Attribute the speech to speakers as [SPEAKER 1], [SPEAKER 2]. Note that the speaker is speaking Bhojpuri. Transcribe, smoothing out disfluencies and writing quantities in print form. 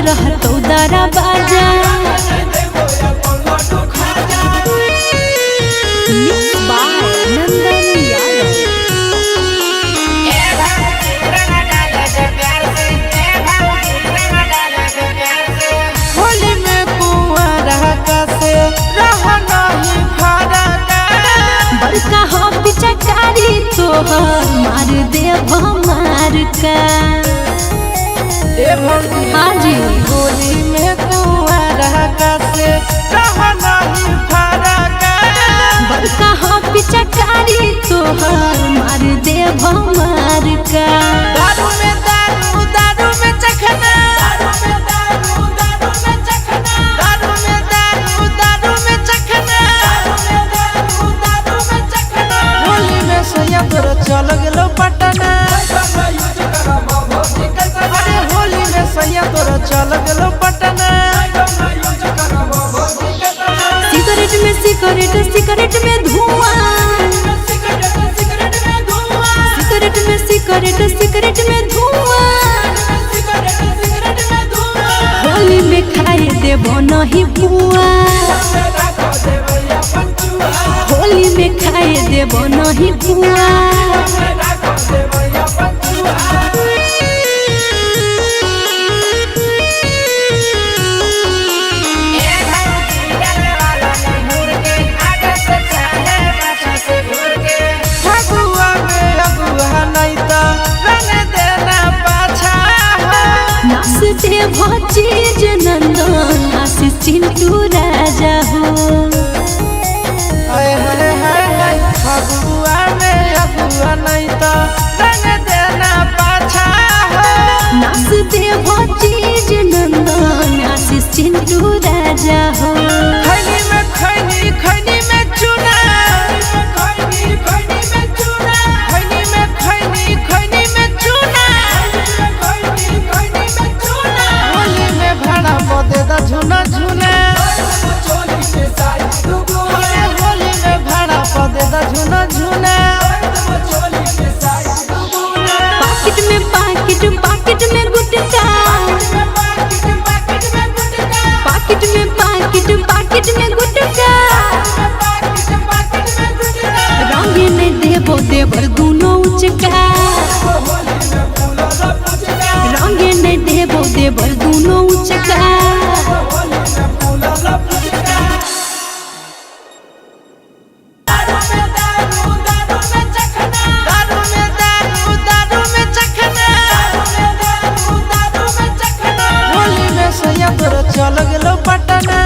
[SPEAKER 1] रह तो दारा बाजा
[SPEAKER 2] होली में कुआ रह कैसे रह नहीं खड़ा
[SPEAKER 1] बड़का हो पिचकारी तोहर मार दे मार का हाँ जी
[SPEAKER 2] होली में कुआ रह कैसे रह नहीं खड़ा
[SPEAKER 1] बड़का हो पिचकारी तोहर मार दे मार का
[SPEAKER 2] दारू में दारू दारू में चखना दारू में दारू दारू में दारू दारू में चखना दारू में चखना होली में सैया तोरा चल गेलो पटना अरे होली में सैया तोरा चल गेलो पटना
[SPEAKER 1] सिगरेट में सिगरेट सिगरेट में धुआं सिगरेट में सिगरेट सिगरेट में धुआं होली में खाए देबो नहीं पुआ होली में खाए देबो नहीं पुआ चीज नंदन आशीष चिंटू राजा हो
[SPEAKER 2] फगुआ में अगुआ नहीं तो रंग देना पाछा हो
[SPEAKER 1] नाच देव चीज नंदन आशीष चिंटू राजा हो
[SPEAKER 2] खैनी में खैनी खैनी में चूना खैनी खैनी में चूना खैनी में खैनी खैनी में चूना खैनी खैनी में चूना होली में भाड़ा बदे दा झूना झूना होली में भाड़ा बदे दा झूना झूना
[SPEAKER 1] पाकिट में पाकिट में गुटका पाकिट में गुटका रंगे में देबो देवर दुनो उचका रंगे में देबो देवर दुनो उचका
[SPEAKER 2] चल गेलो पटना